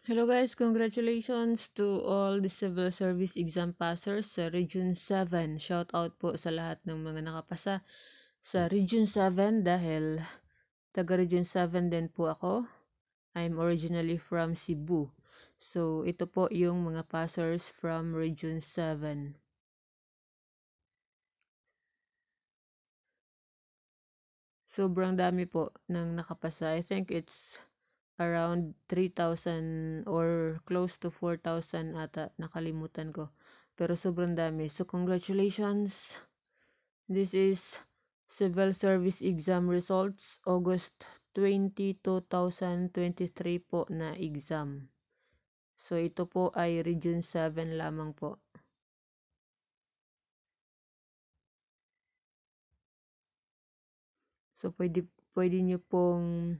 Hello guys, congratulations to all the civil service exam passers sa Region 7. Shout out po sa lahat ng mga nakapasa sa Region 7 dahil taga Region 7 din po ako. I'm originally from Cebu. So ito po yung mga passers from Region 7. Sobrang dami po ng nakapasa. I think it's around 3,000 or close to 4,000 ata. Nakalimutan ko. Pero sobrang dami. So congratulations. This is Civil Service Exam Results August 20, 2023 po na exam. So ito po ay Region 7 lamang po. So pwede nyo pong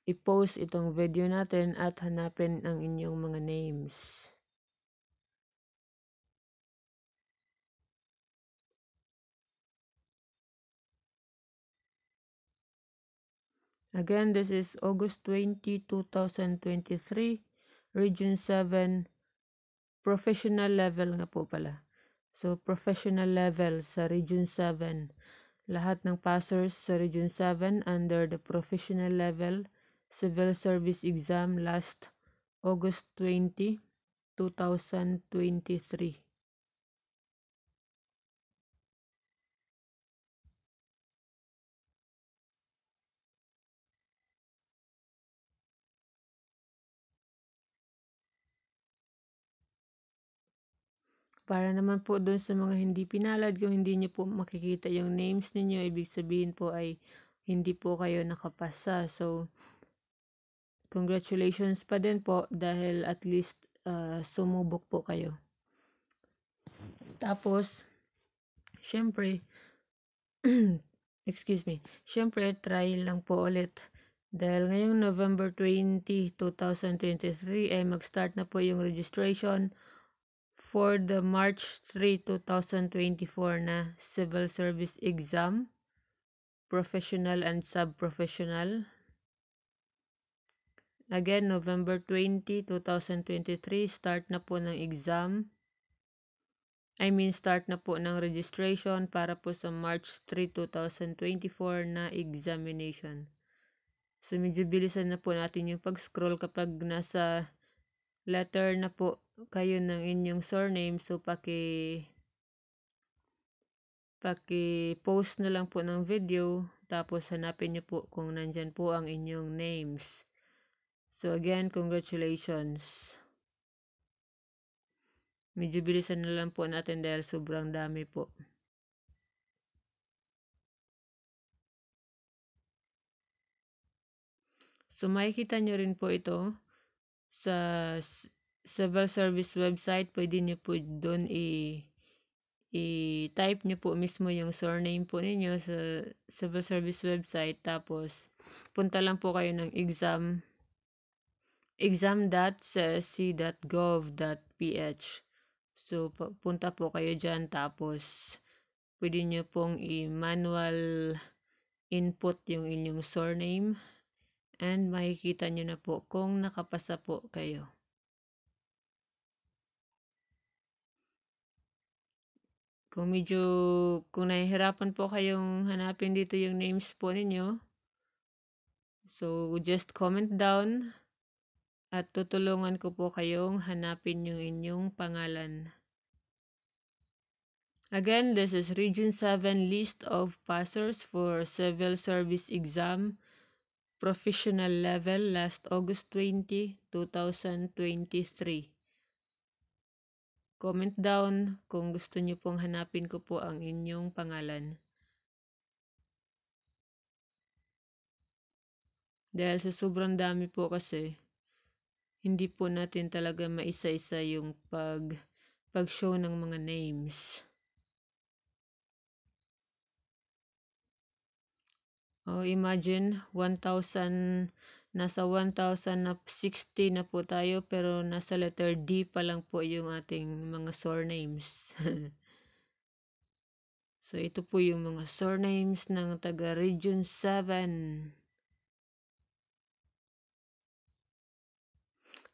i-post itong video natin at hanapin ang inyong mga names. Again, this is August 20, 2023, Region 7, professional level nga po pala. So, professional level sa Region 7. Lahat ng passers sa Region 7 under the professional level civil service exam last August 20, 2023. Para naman po doon sa mga hindi pinalad, kung hindi nyo po makikita yung names ninyo, ibig sabihin po ay hindi po kayo nakapasa. So, congratulations pa din po dahil at least sumubok po kayo. Tapos, syempre, syempre, try lang po ulit. Dahil ngayong November 20, 2023 ay mag-start na po yung registration for the March 3, 2024 na Civil Service Exam, Professional and Sub-Professional. Again, November 20, 2023, start na po ng exam. Start na po ng registration para po sa March 3, 2024 na examination. So, medyo bilisan na po natin yung pag-scroll kapag nasa letter na po kayo ng inyong surname. So, paki-post na lang po ng video. Tapos, hanapin nyo po kung nandyan po ang inyong names. So, again, congratulations. Medyo bilisan na lang po natin dahil sobrang dami po. So, makikita nyo rin po ito sa civil service website. Pwede nyo po doon i-type nyo po mismo yung surname po ninyo sa civil service website. Tapos, punta lang po kayo ng exam.csc.gov.ph. So, punta po kayo dyan. Tapos, pwede nyo pong i-manual input yung inyong surname. And makikita nyo na po kung nakapasa po kayo. Kung nahihirapan po kayong hanapin dito yung names po ninyo, so just comment down at tutulungan ko po kayong hanapin yung inyong pangalan. Again, this is Region 7 list of passers for Civil Service Exam Professional Level last August 20, 2023. Comment down kung gusto nyo pong hanapin ko po ang inyong pangalan. Dahil sa sobrang dami po kasi, hindi po natin talaga maisa-isa yung pag-show ng mga names. Imagine, nasa 1,060 na po tayo pero nasa letter D pa lang po yung ating mga surnames. So, ito po yung mga surnames ng taga Region 7.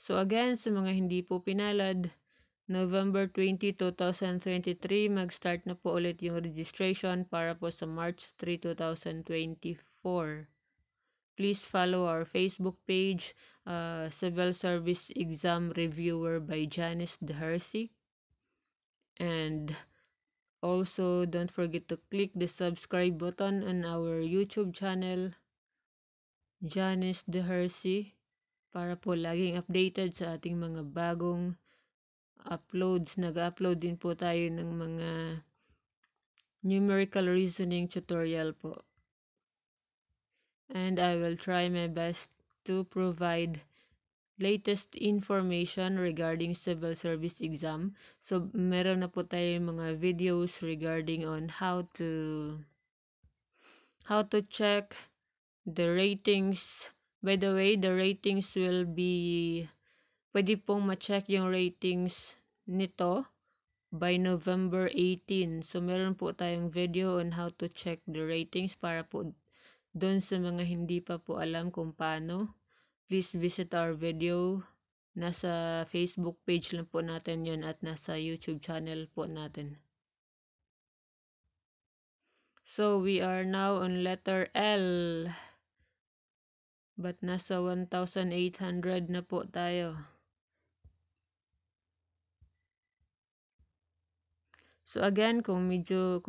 So again, sa mga hindi po pinalad, November 20, 2023, mag-start na po ulit yung registration para po sa March 3, 2024. Please follow our Facebook page, Civil Service Exam Reviewer by Janice De Hersey. And also, don't forget to click the subscribe button on our YouTube channel, Janice De Hersey, para po laging updated sa ating mga bagong uploads. Nag-upload din po tayo ng mga numerical reasoning tutorial po. And I will try my best to provide latest information regarding civil service exam. So, meron na po tayo mga videos regarding on how to check the ratings. By the way, the ratings will be, pwede pong ma-check yung ratings nito by November 18. So, meron po tayong video on how to check the ratings para po doon sa mga hindi pa po alam kung paano. Please visit our video. Nasa Facebook page lang po natin yon at nasa YouTube channel po natin. So, we are now on letter L. But nasa 1,800 na po tayo. So again, kung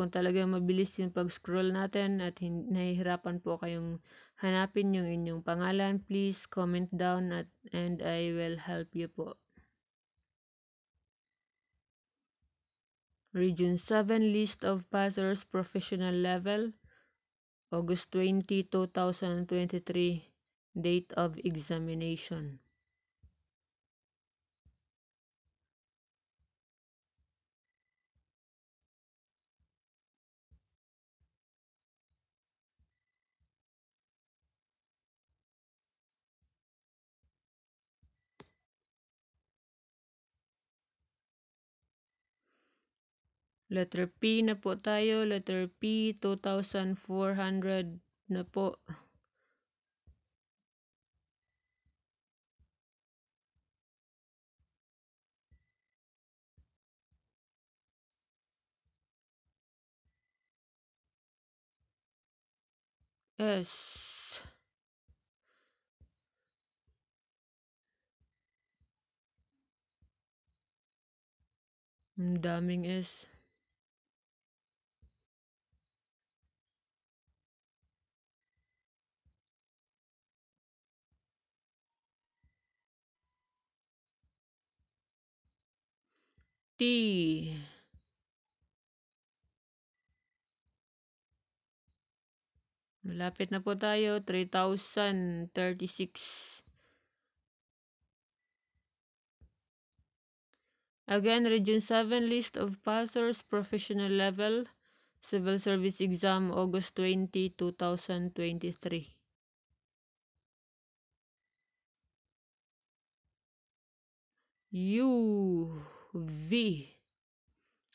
talagang mabilis yung pag-scroll natin at nahihirapan po kayong hanapin yung inyong pangalan, please comment down and I will help you po. Region 7 list of passers professional level, August 20, 2023, date of examination. Letter P na po tayo. Letter P, 2,400 na po. S. Ang daming S. T. Malapit na po tayo. 3,036. Again, Region 7 list of passers professional level civil service exam August 20, 2023. U. V.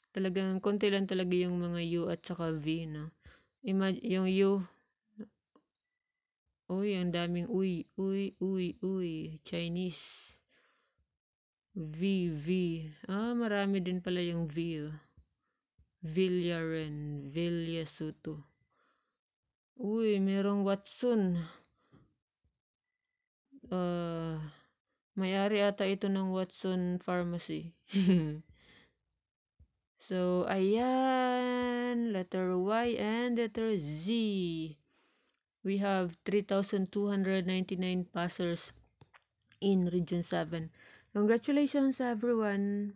Talagang konti lang talaga yung mga U at saka V, no? Yung U. Uy, ang daming uy. Chinese. V. Marami din pala yung V. Villaren. Villasuto. Uy, merong Watson. May-ari ata ito ng Watson Pharmacy. So, ayan. Letter Y and letter Z. We have 3,299 passers in Region 7. Congratulations everyone!